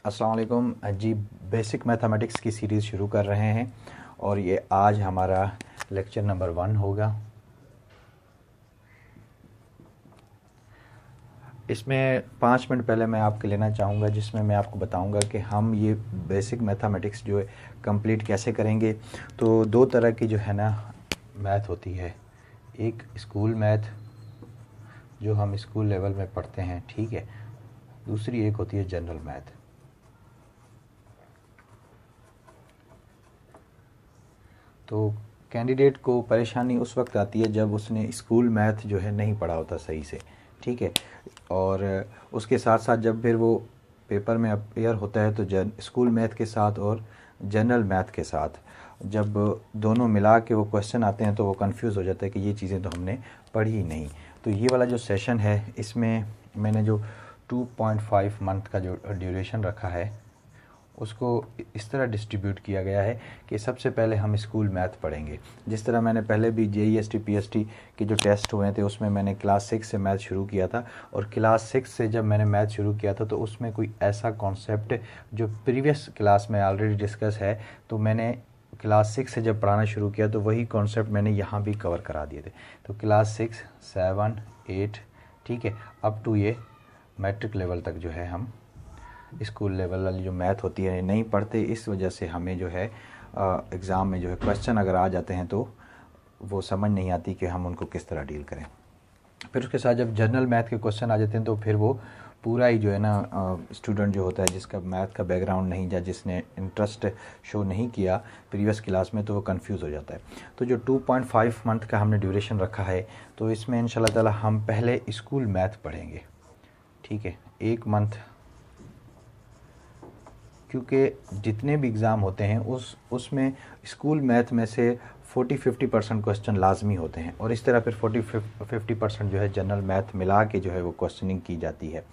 अस्सलाम वालेकुम जी। Basic mathematics की सीरीज़ शुरू कर रहे हैं और ये आज हमारा लेक्चर नंबर 1 होगा। इसमें 5 मिनट पहले मैं आपके लेना चाहूँगा जिसमें मैं आपको बताऊँगा कि हम ये बेसिक मैथमेटिक्स जो है कंप्लीट कैसे करेंगे। तो दो तरह की जो है ना मैथ होती है, एक स्कूल मैथ जो हम स्कूल लेवल में पढ़ते हैं, ठीक है। दूसरी एक होती है जनरल मैथ। तो कैंडिडेट को परेशानी उस वक्त आती है जब उसने स्कूल मैथ जो है नहीं पढ़ा होता सही से, ठीक है। और उसके साथ साथ जब फिर वो पेपर में अपेयर होता है तो स्कूल मैथ के साथ और जनरल मैथ के साथ जब दोनों मिला के वो क्वेश्चन आते हैं तो वो कंफ्यूज हो जाता है कि ये चीज़ें तो हमने पढ़ी ही नहीं। तो ये वाला जो सेशन है इसमें मैंने जो 2.5 मंथ का जो ड्यूरेशन रखा है उसको इस तरह डिस्ट्रीब्यूट किया गया है कि सबसे पहले हम स्कूल मैथ पढ़ेंगे। जिस तरह मैंने पहले भी JEST PST के जो टेस्ट हुए थे उसमें मैंने क्लास 6 से मैथ शुरू किया था, और क्लास 6 से जब मैंने मैथ शुरू किया था तो उसमें कोई ऐसा कॉन्सेप्ट जो प्रीवियस क्लास में ऑलरेडी डिस्कस है, तो मैंने क्लास 6 से जब पढ़ाना शुरू किया तो वही कॉन्सेप्ट मैंने यहाँ भी कवर करा दिए थे। तो क्लास 6, 7, 8, ठीक है, अप टू ये मैट्रिक लेवल तक जो है हम स्कूल लेवल वाली जो मैथ होती है नहीं पढ़ते। इस वजह से हमें जो है एग्ज़ाम में जो है क्वेश्चन अगर आ जाते हैं तो वो समझ नहीं आती कि हम उनको किस तरह डील करें। फिर उसके साथ जब जनरल मैथ के क्वेश्चन आ जाते हैं तो फिर वो पूरा ही जो है ना स्टूडेंट जो होता है जिसका मैथ का बैकग्राउंड नहीं, या जिसने इंटरेस्ट शो नहीं किया प्रीवियस क्लास में, तो वो कंफ्यूज हो जाता है। तो जो 2.5 मंथ का हमने ड्यूरेशन रखा है तो इसमें इंशाल्लाह ताला हम पहले स्कूल मैथ पढ़ेंगे, ठीक है। 1 मंथ, क्योंकि जितने भी एग्ज़ाम होते हैं उसमें स्कूल मैथ में से 40-50% क्वेश्चन लाजमी होते हैं, और इस तरह फिर 40-50% जो है जनरल मैथ मिला के जो है वो क्वेश्चनिंग की जाती है।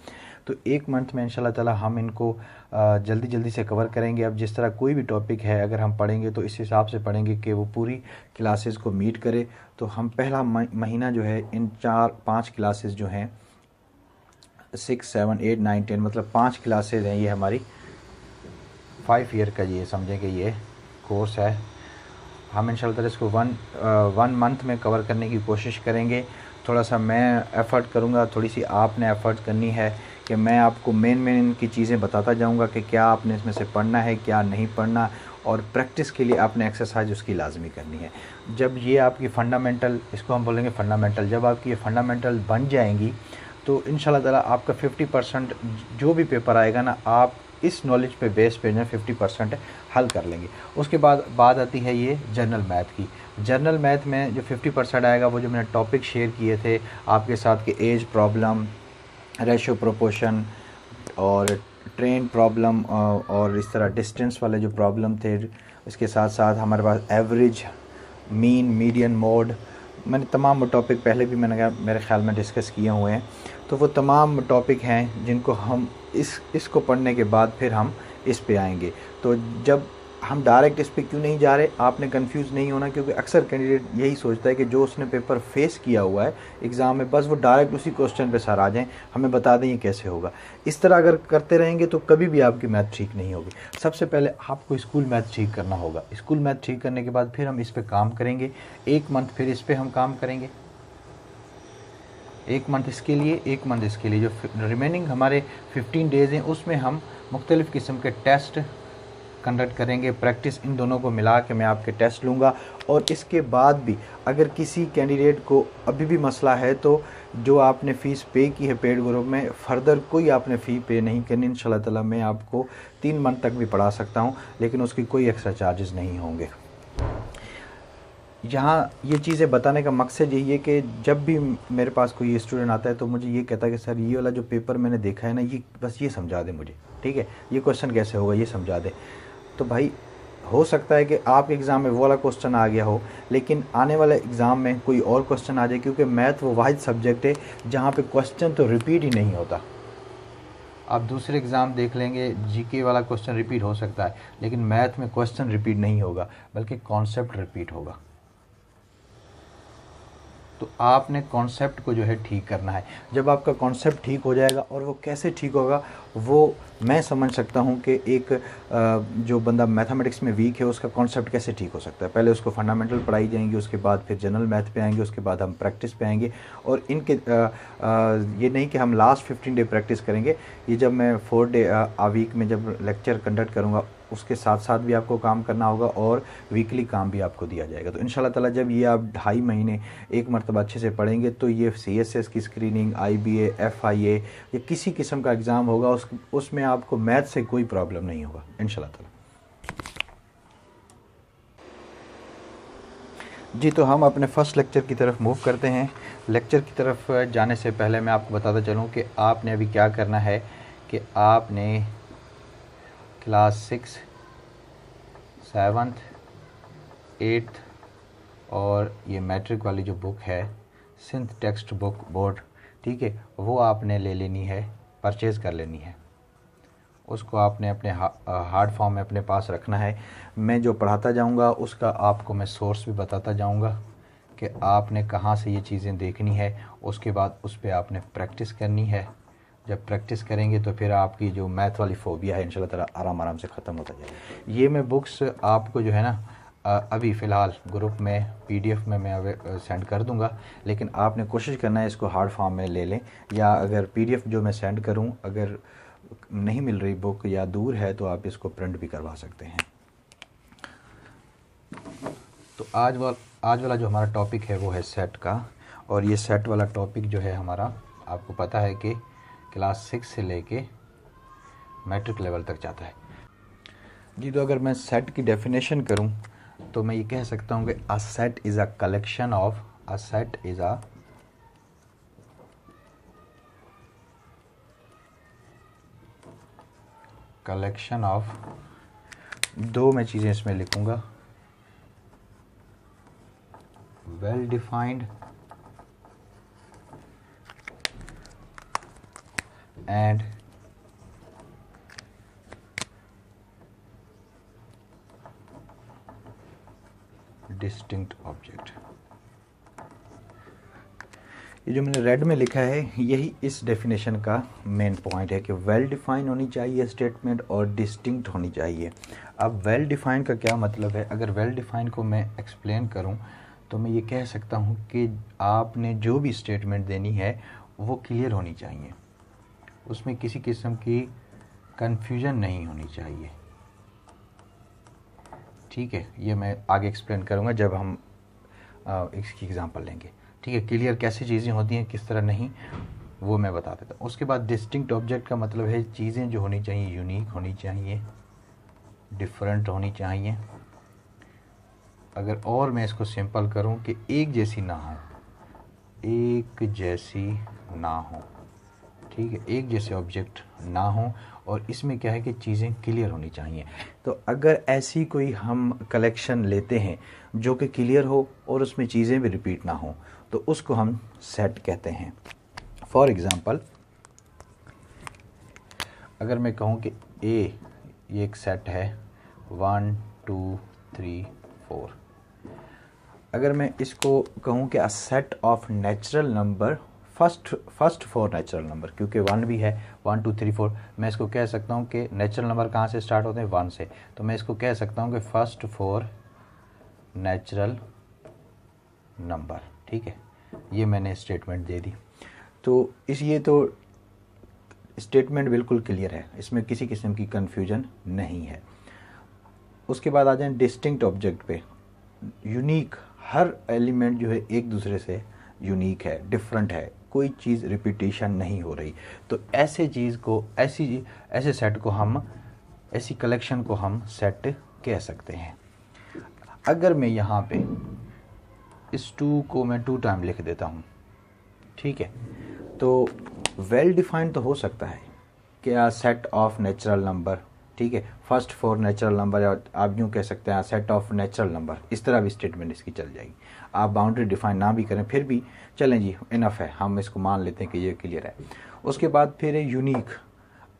तो 1 मंथ में इंशाल्लाह ताला हम इनको जल्दी जल्दी से कवर करेंगे। अब जिस तरह कोई भी टॉपिक है अगर हम पढ़ेंगे तो इस हिसाब से पढ़ेंगे कि वो पूरी क्लासेस को मीट करे। तो हम पहला महीना जो है इन 4-5 क्लासेस जो हैं 6, 7, 8, 9, 10 मतलब 5 क्लासेस हैं, ये हमारी 5 ईयर का ये समझें कि ये कोर्स है। हम इंशाल्लाह इसको वन मंथ में कवर करने की कोशिश करेंगे। थोड़ा सा मैं एफ़र्ट करूँगा, थोड़ी सी आपने एफ़र्ट करनी है कि मैं आपको मेन की चीज़ें बताता जाऊँगा कि क्या आपने इसमें से पढ़ना है, क्या नहीं पढ़ना, और प्रैक्टिस के लिए आपने एक्सरसाइज उसकी लाजमी करनी है। जब ये आपकी फ़ंडामेंटल, इसको हम बोलेंगे फ़ंडामेंटल, जब आपकी ये फ़ंडामेंटल बन जाएंगी तो इंशाल्लाह ताला आपका 50% जो भी पेपर आएगा ना, आप इस नॉलेज पे बेस पे जो 50% हल कर लेंगे। उसके बाद बात आती है ये जनरल मैथ की। जनरल मैथ में जो 50% आएगा वो जो मैंने टॉपिक शेयर किए थे आपके साथ कि एज प्रॉब्लम, रेशो प्रोपोर्शन और ट्रेन प्रॉब्लम, और इस तरह डिस्टेंस वाले जो प्रॉब्लम थे, इसके साथ साथ हमारे पास एवरेज, मीन, मीडियन, मोड, मैंने तमाम वो टॉपिक पहले भी मैंने मेरे ख़्याल में डिस्कस किए हुए हैं। तो वो तमाम टॉपिक हैं जिनको हम इसको पढ़ने के बाद फिर हम इस पे आएंगे। तो जब हम डायरेक्ट इस पे क्यों नहीं जा रहे, आपने कंफ्यूज नहीं होना, क्योंकि अक्सर कैंडिडेट यही सोचता है कि जो उसने पेपर फेस किया हुआ है एग्ज़ाम में बस वो डायरेक्ट उसी क्वेश्चन पे सर आ जाएँ, हमें बता दें ये कैसे होगा। इस तरह अगर करते रहेंगे तो कभी भी आपकी मैथ ठीक नहीं होगी। सबसे पहले आपको स्कूल मैथ ठीक करना होगा। स्कूल मैथ ठीक करने के बाद फिर हम इस पर काम करेंगे। 1 मंथ फिर इस पर हम काम करेंगे, 1 मंथ इसके लिए, 1 मंथ इसके लिए। जो रिमेनिंग हमारे 15 डेज़ हैं उसमें हम मुख्तलिफ़ किस्म के टेस्ट कंडक्ट करेंगे। प्रैक्टिस इन दोनों को मिला के मैं आपके टेस्ट लूँगा। और इसके बाद भी अगर किसी कैंडिडेट को अभी भी मसला है तो जो आपने फ़ीस पे की है पेड ग्रुप में, फ़र्दर कोई आपने फ़ी पे नहीं करनी। इंशाल्लाह ताला मैं आपको 3 मंथ तक भी पढ़ा सकता हूँ, लेकिन उसकी कोई एक्स्ट्रा चार्जेस नहीं होंगे। यहाँ ये चीज़ें बताने का मकसद यही है कि जब भी मेरे पास कोई स्टूडेंट आता है तो मुझे ये कहता है कि सर ये वाला जो पेपर मैंने देखा है ना, ये बस ये समझा दे मुझे, ठीक है, ये क्वेश्चन कैसे होगा ये समझा दे। तो भाई हो सकता है कि आपके एग्ज़ाम में वो वाला क्वेश्चन आ गया हो, लेकिन आने वाले एग्ज़ाम में कोई और क्वेश्चन आ जाए, क्योंकि मैथ वो वाहिद सब्जेक्ट है जहाँ पे क्वेश्चन तो रिपीट ही नहीं होता। आप दूसरे एग्ज़ाम देख लेंगे, जीके वाला क्वेश्चन रिपीट हो सकता है, लेकिन मैथ में क्वेश्चन रिपीट नहीं होगा बल्कि कॉन्सेप्ट रिपीट होगा। तो आपने कॉन्सेप्ट को जो है ठीक करना है। जब आपका कॉन्सेप्ट ठीक हो जाएगा, और वो कैसे ठीक होगा वो मैं समझ सकता हूँ कि एक जो बंदा मैथमेटिक्स में वीक है उसका कॉन्सेप्ट कैसे ठीक हो सकता है। पहले उसको फंडामेंटल पढ़ाई जाएंगी, उसके बाद फिर जनरल मैथ पे आएंगे, उसके बाद हम प्रैक्टिस पे आएंगे। और इनके ये नहीं कि हम लास्ट 15 डे प्रैक्टिस करेंगे, ये जब मैं 4 डे आ वीक में जब लेक्चर कंडक्ट करूँगा उसके साथ साथ भी आपको काम करना होगा और वीकली काम भी आपको दिया जाएगा। तो इंशाल्लाह ताला जब ये आप 2.5 महीने एक मरतबा अच्छे से पढ़ेंगे तो ये CSS की स्क्रीनिंग, IBA, FIA या किसी किस्म का एग्ज़ाम होगा उसमें आपको मैथ से कोई प्रॉब्लम नहीं होगा इंशाल्लाह ताला। जी, तो हम अपने फर्स्ट लेक्चर की तरफ मूव करते हैं। लेक्चर की तरफ जाने से पहले मैं आपको बताता चलूँ कि आपने अभी क्या करना है कि आपने क्लास 6, 7th, 8th और ये मैट्रिक वाली जो बुक है सिंथ टेक्स्ट बुक बोर्ड, ठीक है, वो आपने ले लेनी है, परचेज़ कर लेनी है। उसको आपने अपने हार्ड फॉर्म में अपने पास रखना है। मैं जो पढ़ाता जाऊंगा उसका आपको मैं सोर्स भी बताता जाऊंगा कि आपने कहाँ से ये चीज़ें देखनी है। उसके बाद उस पर आपने प्रैक्टिस करनी है। जब प्रैक्टिस करेंगे तो फिर आपकी जो मैथ वाली फोबिया है इंशाल्लाह ताला आराम आराम से ख़त्म होता जाएगा। ये मैं बुक्स आपको जो है ना अभी फ़िलहाल ग्रुप में PDF में मैं सेंड कर दूंगा, लेकिन आपने कोशिश करना है इसको हार्ड फॉर्म में ले लें, या अगर PDF जो मैं सेंड करूं अगर नहीं मिल रही बुक या दूर है तो आप इसको प्रिंट भी करवा सकते हैं। तो आज वाला जो हमारा टॉपिक है वो है सेट का, और ये सेट वाला टॉपिक जो है हमारा आपको पता है कि क्लास 6 से लेके मैट्रिक लेवल तक जाता है। जी, तो अगर मैं सेट की डेफिनेशन करूं तो मैं ये कह सकता हूं कि a set is a collection of दो मैं चीज़ें इसमें लिखूंगा, well defined and distinct object. ये जो मैंने रेड में लिखा है यही इस डेफिनेशन का मेन पॉइंट है कि वेल डिफाइंड होनी चाहिए स्टेटमेंट और डिस्टिंक्ट होनी चाहिए। अब वेल डिफाइंड का क्या मतलब है? अगर वेल डिफाइंड को मैं एक्सप्लेन करूं तो मैं ये कह सकता हूं कि आपने जो भी स्टेटमेंट देनी है वो क्लियर होनी चाहिए, उसमें किसी किस्म की कन्फ्यूजन नहीं होनी चाहिए, ठीक है। ये मैं आगे एक्सप्लेन करूंगा जब हम इसकी एग्जांपल लेंगे, ठीक है। क्लियर कैसी चीज़ें होती हैं, किस तरह नहीं, वो मैं बता देता हूँ। उसके बाद डिस्टिंक्ट ऑब्जेक्ट का मतलब है चीज़ें जो होनी चाहिए यूनिक होनी चाहिए, डिफरेंट होनी चाहिए। अगर और मैं इसको सिंपल करूँ कि एक जैसी ना हो, ठीक है, एक जैसे ऑब्जेक्ट ना हो, और इसमें क्या है कि चीज़ें क्लियर होनी चाहिए। तो अगर ऐसी कोई हम कलेक्शन लेते हैं जो कि क्लियर हो और उसमें चीज़ें भी रिपीट ना हो तो उसको हम सेट कहते हैं। फॉर एग्ज़ाम्पल, अगर मैं कहूँ कि ये एक सेट है 1 2 3 4, अगर मैं इसको कहूँ कि a set of natural number, first 4 natural number, क्योंकि 1 भी है 1 2 3 4, मैं इसको कह सकता हूँ कि नेचुरल नंबर कहाँ से स्टार्ट होते हैं? 1 से, तो मैं इसको कह सकता हूँ कि फर्स्ट 4 नेचुरल नंबर, ठीक है। ये मैंने स्टेटमेंट दे दी। तो ये तो स्टेटमेंट बिल्कुल क्लियर है, इसमें किसी किस्म की कन्फ्यूजन नहीं है। उसके बाद आ जाए डिस्टिंक्ट ऑब्जेक्ट पे। यूनिक, हर एलिमेंट जो है एक दूसरे से यूनिक है, डिफरेंट है, कोई चीज़ रिपीटेशन नहीं हो रही। तो ऐसे चीज़ को, ऐसे सेट को हम, ऐसी कलेक्शन को हम सेट कह सकते हैं। अगर मैं यहाँ पे इस 2 को मैं 2 टाइम लिख देता हूँ, ठीक है, तो वेल डिफाइंड तो हो सकता है कि आ सेट ऑफ नेचुरल नंबर, ठीक है, फर्स्ट 4 नेचुरल नंबर, या आप यूँ कह सकते हैं सेट ऑफ नेचुरल नंबर, इस तरह भी स्टेटमेंट इसकी चल जाएगी। आप बाउंड्री डिफाइन ना भी करें फिर भी चलें जी, इनफ है, हम इसको मान लेते हैं कि ये क्लियर है। उसके बाद फिर है यूनिक।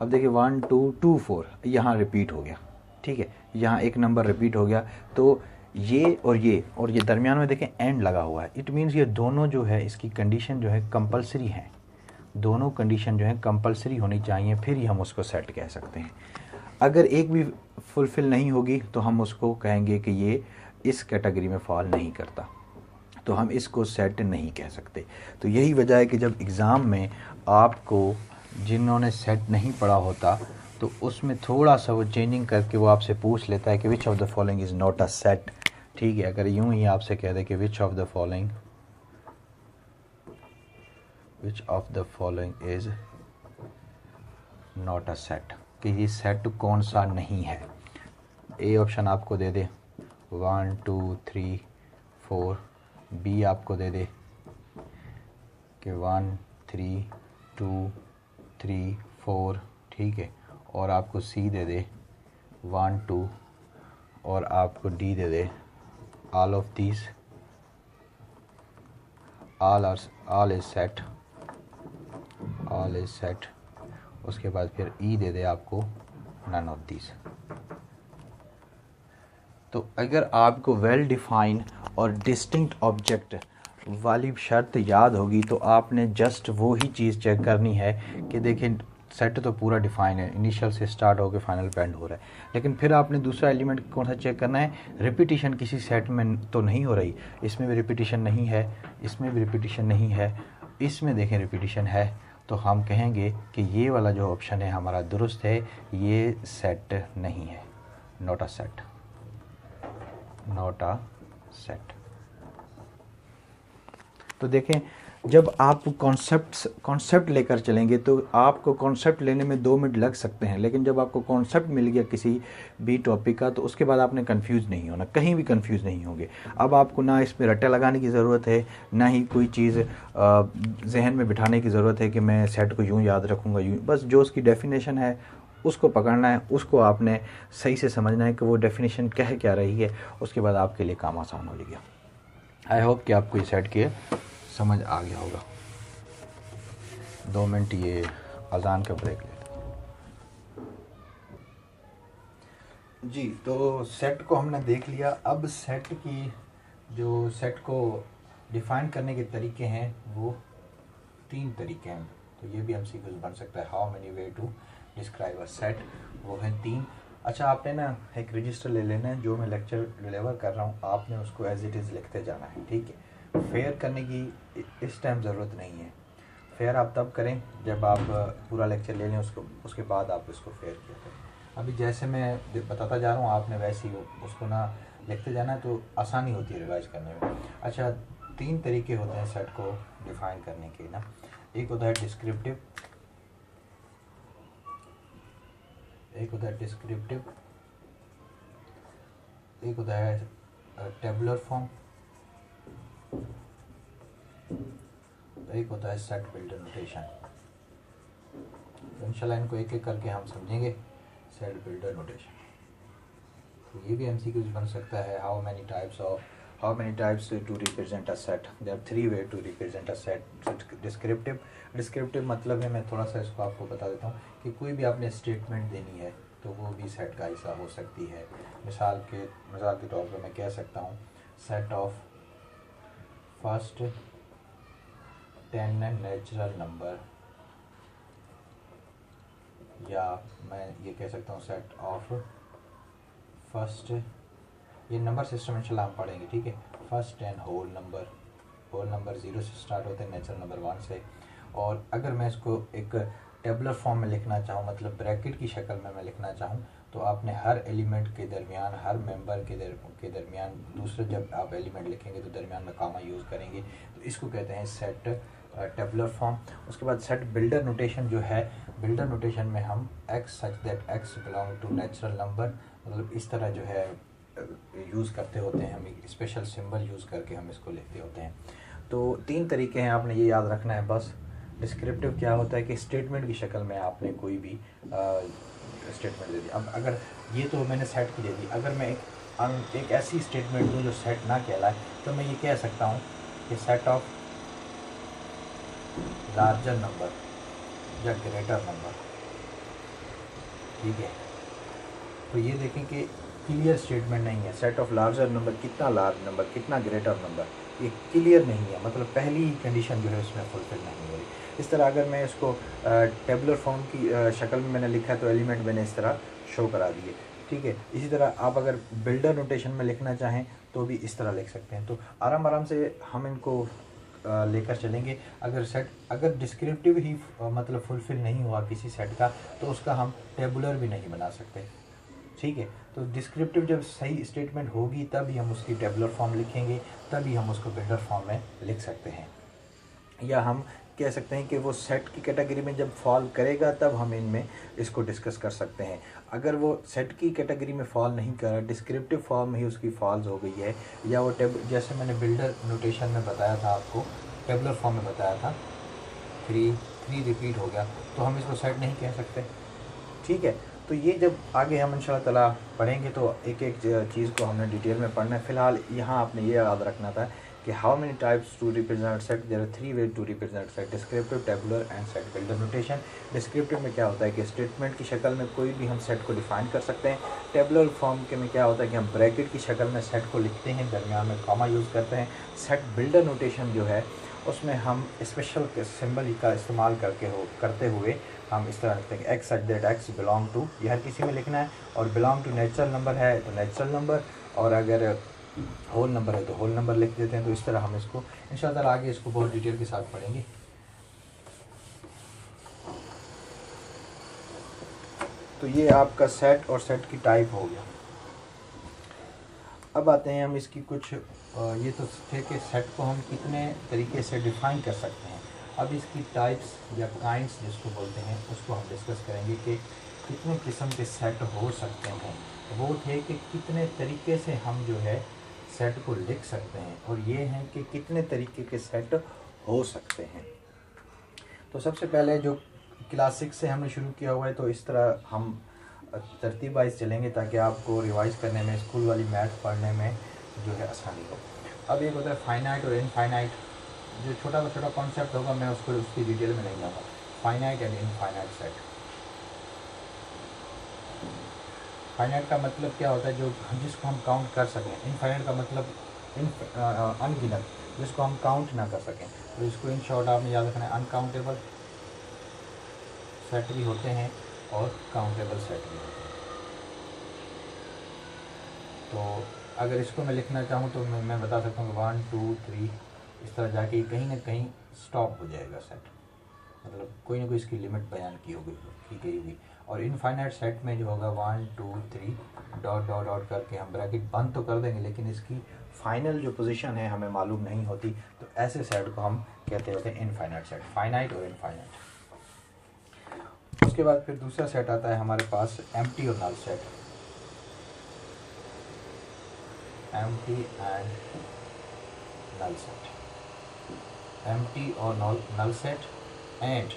अब देखिए 1 2 2 4 यहाँ रिपीट हो गया, ठीक है, यहाँ एक नंबर रिपीट हो गया, तो ये दरमियान में देखें एंड लगा हुआ है। इट मीन्स ये दोनों जो है इसकी कंडीशन जो है कंपलसरी है, दोनों कंडीशन जो है कंपलसरी होनी चाहिए, फिर ही हम उसको सेट कह सकते हैं। अगर एक भी फुलफ़िल नहीं होगी तो हम उसको कहेंगे कि ये इस कैटेगरी में फॉल नहीं करता, तो हम इसको सेट नहीं कह सकते। तो यही वजह है कि जब एग्ज़ाम में आपको जिन्होंने सेट नहीं पढ़ा होता तो उसमें थोड़ा सा वो चेंजिंग करके वो आपसे पूछ लेता है कि which of the following is not a set. ठीक है, अगर यूं ही आपसे कह दे कि which of the following is not a set, कि ये सेट कौन सा नहीं है। ए ऑप्शन आपको दे दे 1 2 3 4, बी आपको दे दे कि 1 3 2 3 4, ठीक है, और आपको सी दे दे 1 2, और आपको D they they all of these, all is set, उसके बाद फिर ई दे दे आपको नन ऑफ दीज। तो अगर आपको वेल डिफाइन और डिस्टिंक्ट ऑब्जेक्ट वाली शर्त याद होगी तो आपने जस्ट वो ही चीज़ चेक करनी है कि देखिए सेट तो पूरा डिफाइन है, इनिशियल से स्टार्ट होकर फाइनल पे एंड हो रहा है, लेकिन फिर आपने दूसरा एलिमेंट कौन सा चेक करना है, रिपीटिशन किसी सेट में तो नहीं हो रही, इसमें भी रिपीटिशन नहीं है, इसमें भी रिपीटिशन नहीं है, इसमें देखें रिपीटिशन है, तो हम कहेंगे कि ये वाला जो ऑप्शन है हमारा दुरुस्त है, ये सेट नहीं है, नॉट अ सेट। तो देखें जब आप कॉन्सेप्ट लेकर चलेंगे तो आपको कॉन्सेप्ट लेने में 2 मिनट लग सकते हैं, लेकिन जब आपको कॉन्सेप्ट मिल गया किसी भी टॉपिक का तो उसके बाद आपने कंफ्यूज नहीं होना, कहीं भी कंफ्यूज नहीं होंगे। अब आपको ना इसमें रट्टे लगाने की ज़रूरत है, ना ही कोई चीज़ जहन में बिठाने की ज़रूरत है कि मैं सेट को यूँ याद रखूँगा, यूँ, बस जो उसकी डेफिनेशन है उसको पकड़ना है, उसको आपने सही से समझना है कि वो डेफिनेशन कह क्या रही है, उसके बाद आपके लिए काम आसान हो जाएगा। आई होप कि आपको ये सेट के समझ आ गया होगा। 2 मिनट ये अजान का ब्रेक लेते जी। तो सेट को हमने देख लिया। अब सेट की जो सेट को डिफाइन करने के तरीके हैं वो 3 तरीके हैं, तो ये भी MCQ बन सकता है। How many way to describe a set, वो हैं 3। अच्छा, आपने ना एक रजिस्टर ले लेना है, जो मैं लेक्चर डिलीवर कर रहा हूँ आपने उसको एज इट इज़ लिखते जाना है, ठीक है। फेयर करने की इस टाइम ज़रूरत नहीं है, फेयर आप तब करें जब आप पूरा लेक्चर ले लें, उसके बाद आप इसको फेयर किया करें। अभी जैसे मैं बताता जा रहा हूँ आपने वैसे ही उसको ना लिखते जाना है, तो आसानी होती है रिवाइज करने में। अच्छा, 3 तरीके होते हैं सेट को डिफाइन करने के ना। एक होता है डिस्क्रिप्टिव, एक होता है टेबुलर फॉर्म, एक होता है सेट बिल्डर नोटेशन। तो इंशाल्लाह इनको एक एक करके हम समझेंगे। सेट बिल्डर नोटेशन, तो ये भी MCQ बन सकता है। How many types to represent a set, there are 3 way to represent a set. Descriptive मतलब है, मैं थोड़ा सा इसको आपको बता देता हूँ कि कोई भी आपने स्टेटमेंट देनी है तो वो भी सेट का हिस्सा हो सकती है। मिसाल के तौर पर मैं कह सकता हूँ set of first 10 natural number, या मैं ये कह सकता हूँ सेट ऑफ फर्स्ट, ये नंबर सिस्टम इंशाल्लाह हम पढ़ेंगे, ठीक है। फर्स्ट 10 होल नंबर 0 से स्टार्ट होते हैं, नेचुरल नंबर 1 से। और अगर मैं इसको एक टेबुलर फॉर्म में लिखना चाहूँ, मतलब ब्रैकेट की शक्ल में मैं लिखना चाहूँ, तो आपने हर एलिमेंट के दरमियान, हर मेंबर के दरमियान दूसरे जब आप एलिमेंट लिखेंगे तो दरमियान में कामा यूज़ करेंगे, तो इसको कहते हैं सेट टेबुलर फॉर्म। उसके बाद सेट बिल्डर नोटेशन जो है, बिल्डर नोटेशन में हम x such that x belong to natural number, मतलब इस तरह जो है यूज़ करते होते हैं, हम एक स्पेशल सिंबल यूज़ करके हम इसको लिखते होते हैं। तो 3 तरीके हैं, आपने ये याद रखना है बस। डिस्क्रिप्टिव क्या होता है कि स्टेटमेंट की शक्ल में आपने कोई भी स्टेटमेंट दे दी। अब अगर ये तो मैंने सेट की दे दी, अगर मैं एक ऐसी स्टेटमेंट दूँ जो सेट ना कहलाए, तो मैं ये कह सकता हूँ कि सेट ऑफ लार्जर नंबर या ग्रेटर नंबर, ठीक है। तो ये देखें कि क्लियर स्टेटमेंट नहीं है। सेट ऑफ लार्जर नंबर, कितना लार्ज नंबर, कितना ग्रेटर नंबर, ये क्लियर नहीं है, मतलब पहली कंडीशन जो है उसमें फुलफिल नहीं हो रही। इस तरह अगर मैं इसको टेबुलर फॉर्म की शक्ल में मैंने लिखा है तो एलिमेंट मैंने इस तरह शो करा दिए, ठीक है। इसी तरह आप अगर बिल्डर नोटेशन में लिखना चाहें तो भी इस तरह लिख सकते हैं। तो आराम आराम से हम इनको लेकर चलेंगे। अगर सेट अगर डिस्क्रिप्टिव ही मतलब फुलफ़िल नहीं हुआ किसी सेट का तो उसका हम टेबुलर भी नहीं बना सकते, ठीक है। तो डिस्क्रिप्टिव जब सही स्टेटमेंट होगी तभी हम उसकी टेबुलर फॉर्म लिखेंगे, तभी हम उसको बिल्डर फॉर्म में लिख सकते हैं। या हम कह सकते हैं कि वो सेट की कैटेगरी में जब फॉल करेगा तब हम इनमें इसको डिस्कस कर सकते हैं। अगर वो सेट की कैटेगरी में फॉल नहीं कर रहा, डिस्क्रिप्टिव फॉर्म ही उसकी फॉल्स हो गई है, या वो जैसे मैंने बिल्डर नोटेशन में बताया था आपको, टेबुलर फॉर्म में बताया था, थ्री रिपीट हो गया, तो हम इसको सेट नहीं कह सकते, ठीक है। तो ये जब आगे हम इंशाल्लाह ताला पढ़ेंगे तो एक एक चीज़ को हमने डिटेल में पढ़ना है। फ़िलहाल यहाँ आपने ये याद रखना था कि how many types to represent set, there are 3 way to represent set, descriptive, tabular and set builder notation. Descriptive में क्या होता है कि स्टेटमेंट की शक्ल में कोई भी हम सेट को डिफाइन कर सकते हैं। टेबुलर फॉर्म के में क्या होता है कि हम ब्रैकेट की शक्ल में सेट को लिखते हैं, दरमियान में कॉमा यूज़ करते हैं। सेट बिल्डर नोटेशन जो है उसमें हम स्पेशल सिंबल का इस्तेमाल करते हुए हम इस तरह लिखते हैं कि x at that x belong to, यह हर किसी में लिखना है, और बिलोंग टू नेचुरल नंबर है तो नेचुरल नंबर, और अगर होल नंबर है तो होल नंबर लिख देते हैं। तो इस तरह हम इसको इंशाल्लाह आगे इसको बहुत डिटेल के साथ पढ़ेंगे। तो ये आपका सेट और सेट की टाइप हो गया। अब आते हैं हम इसकी कुछ ये तो थे कि सेट को हम कितने तरीके से डिफ़ाइन कर सकते हैं। अब इसकी टाइप्स या काइंड्स जिसको बोलते हैं उसको हम डिस्कस करेंगे कि कितने किस्म के सेट हो सकते हैं। वो थे कि कितने तरीके से हम जो है सेट को लिख सकते हैं, और ये हैं कि कितने तरीके के सेट हो सकते हैं। तो सबसे पहले जो क्लास 6 से हमने शुरू किया हुआ है, तो इस तरह हम तरतीब वाइज चलेंगे ताकि आपको रिवाइज करने में, स्कूल वाली मैथ पढ़ने में जो है आसानी हो। अब एक होता है फाइनाइट और इनफाइनाइट। जो छोटा कॉन्सेप्ट होगा मैं उसकी डिटेल में नहीं जाऊँगा। Finite and infinite set. Finite का मतलब क्या होता है, जो जिसको हम काउंट कर सकें। इनफाइनाइट का मतलब अनगिनत, जिसको हम काउंट ना कर सकें। तो इसको इन शॉर्ट आपने याद रखना है, अनकाउंटेबल सेट भी होते हैं और काउंटेबल सेट भी होते हैं। तो अगर इसको मैं लिखना चाहूँ तो मैं बता सकता हूँ 1 2 3 इस तरह जाके कहीं ना कहीं स्टॉप हो जाएगा सेट, मतलब कोई ना कोई इसकी लिमिट बयान की गई होगी। और इनफाइनाइट सेट में जो होगा 1 2 3 डॉट डॉट डॉट करके हम ब्रैकेट बंद तो कर देंगे, लेकिन इसकी फाइनल जो पोजीशन है हमें मालूम नहीं होती। तो ऐसे सेट को हम कहते होते हैं इनफाइनाइट सेट, फाइनाइट और इनफाइनाइट। उसके बाद फिर दूसरा सेट आता है हमारे पास एम्प्टी और null set. Empty and null set, empty और null set and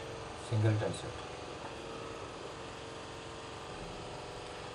singleton set.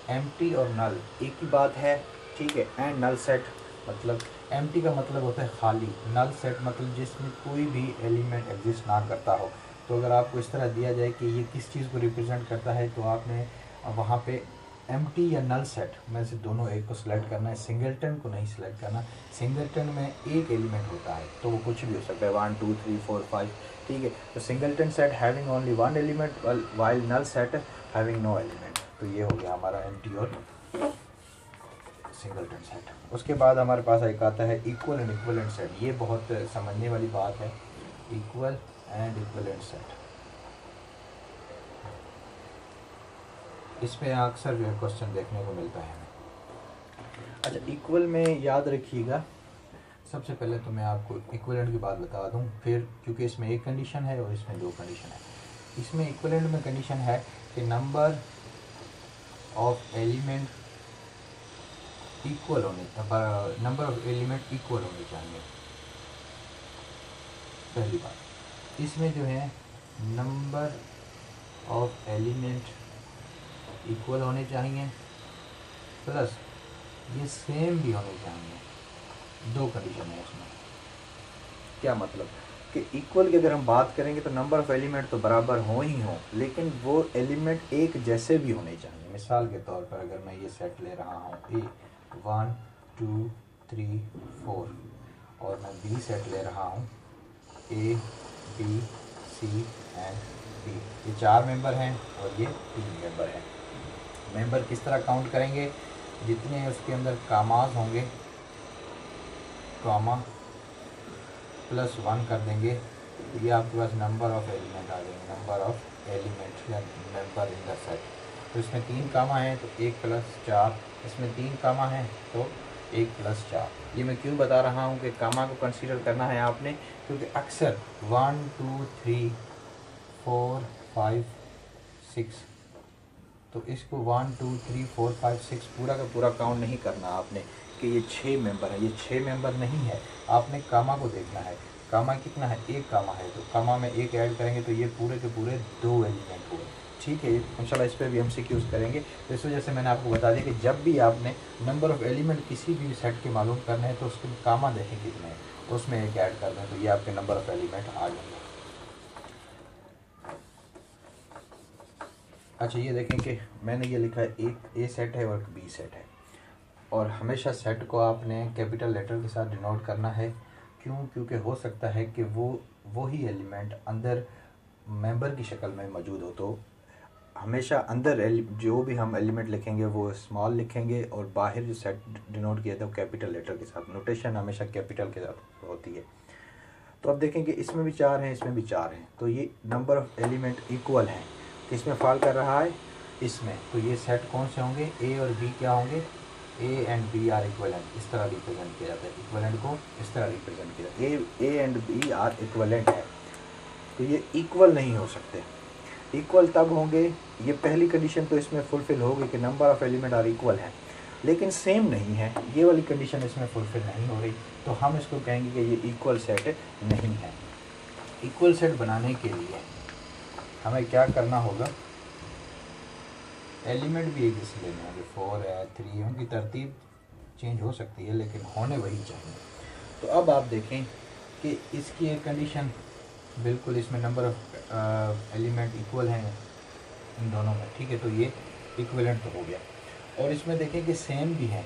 Empty और नल एक ही बात है, ठीक है। एंड नल सेट मतलब एम्प्टी का मतलब होता है खाली, नल सेट मतलब जिसमें कोई भी एलिमेंट एग्जिस्ट ना करता हो। तो अगर आपको इस तरह दिया जाए कि ये किस चीज़ को रिप्रेजेंट करता है, तो आपने वहाँ पे एम्प्टी या नल सेट में से दोनों एक को सिलेक्ट करना है, सिंगलटन को नहीं सिलेक्ट करना। सिंगलटन में एक एलिमेंट होता है तो वो कुछ भी हो सकता है, 1 2 3 4 5, ठीक है। तो singleton set having only one element while null set having no element. तो ये हो गया हमारा एम्प्टी और सिंगलटन सेट। उसके बाद हमारे पास एक आता है इक्वल एंड इक्विवेलेंट सेट। ये बहुत समझने वाली बात है, इक्वल एंड इक्विवेलेंट सेट। इसमें अक्सर जो है क्वेश्चन देखने को मिलता है। अच्छा, इक्वल में याद रखिएगा, सबसे पहले तो मैं आपको इक्विवेलेंट की बात बता दूं, फिर क्योंकि इसमें एक कंडीशन है और इसमें दो कंडीशन है। इसमें इक्विवेलेंट में कंडीशन है कि नंबर ऑफ एलिमेंट इक्वल होने, नंबर ऑफ एलिमेंट इक्वल होने चाहिए, पहली बात। इसमें जो है नंबर ऑफ एलिमेंट इक्वल होने चाहिए, प्लस ये सेम भी होने चाहिए। दो कंडीशन है इसमें। क्या मतलब कि इक्वल की अगर हम बात करेंगे तो नंबर ऑफ एलिमेंट तो बराबर हो ही हो, लेकिन वो एलिमेंट एक जैसे भी होने चाहिए। मिसाल के तौर पर अगर मैं ये सेट ले रहा हूँ ए 1 2 3 4, और मैं बी सेट ले रहा हूँ A B C and D, ये 4 मेंबर हैं और ये 3 मेंबर हैं। मेंबर किस तरह काउंट करेंगे, जितने उसके अंदर कामाज होंगे, कामा प्लस 1 कर देंगे, तो ये आपके पास नंबर ऑफ एलिमेंट आ जाएंगे, नंबर ऑफ एलिमेंट या मेंबर इन द सेट। तो इसमें 3 कामा हैं तो 1 + 4, इसमें 3 कामा हैं तो 1 + 4। ये मैं क्यों बता रहा हूँ कि कामा को कंसीडर करना है आपने, क्योंकि अक्सर 1 2 3 4 5 6, तो इसको 1 2 3 4 5 6 पूरा का पूरा काउंट नहीं करना आपने कि ये 6 मेंबर है, ये 6 मेंबर नहीं है। आपने कामा को देखना है, कामा कितना है, 1 कामा है, तो कामा में 1 ऐड करेंगे तो ये पूरे के पूरे 2 एलिमेंट हुए। ठीक है, इंशाल्लाह इस पर भी हम सीक्यूज करेंगे। तो इस वजह से मैंने आपको बता दिया कि जब भी आपने नंबर ऑफ एलिमेंट किसी भी सेट के मालूम करने हैं तो उसके कामा देखें कितने हैं, उसमें 1 ऐड कर दें तो ये आपके नंबर ऑफ एलिमेंट आ जाएंगे। अच्छा, ये देखें कि मैंने ये लिखा है, एक ए सेट है और एक बी सेट है, और हमेशा सेट को आपने कैपिटल लेटर के साथ डिनोट करना है। क्यों? क्योंकि हो सकता है कि वो ही एलिमेंट अंदर मेंबर की शक्ल में मौजूद हो, तो हमेशा अंदर जो भी हम एलिमेंट लिखेंगे वो स्मॉल लिखेंगे और बाहर जो सेट डिनोट किया था वो कैपिटल लेटर के साथ, नोटेशन हमेशा कैपिटल के साथ होती है। तो अब देखेंगे इसमें भी 4 हैं, इसमें भी 4 हैं, तो ये नंबर ऑफ एलिमेंट इक्वल हैं। किसमें फॉल कर रहा है? इसमें। तो ये सेट कौन से होंगे? ए और बी क्या होंगे? A and B are equivalent, इस तरह रिप्रेजेंट किया जाता है, इक्वलेंट को इस तरह रिप्रेजेंट किया जाता है। A and B are equivalent है, तो ये इक्वल नहीं हो सकते। इक्वल तब होंगे, ये पहली कंडीशन तो इसमें फुलफिल होगी कि number of element are equal है, लेकिन सेम नहीं है, ये वाली कंडीशन इसमें फुलफिल नहीं हो रही, तो हम इसको कहेंगे कि ये इक्वल सेट नहीं है। इक्वल सेट बनाने के लिए हमें क्या करना होगा? एलिमेंट भी एक जैसे लेने होंगे, 4 है 3 है, उनकी तरतीब चेंज हो सकती है लेकिन होने वही चाहिए। तो अब आप देखें कि इसकी एक कंडीशन बिल्कुल, इसमें नंबर ऑफ एलिमेंट इक्वल हैं इन दोनों में, ठीक है, तो ये इक्विवेलेंट तो हो गया। और इसमें देखें कि सेम भी हैं,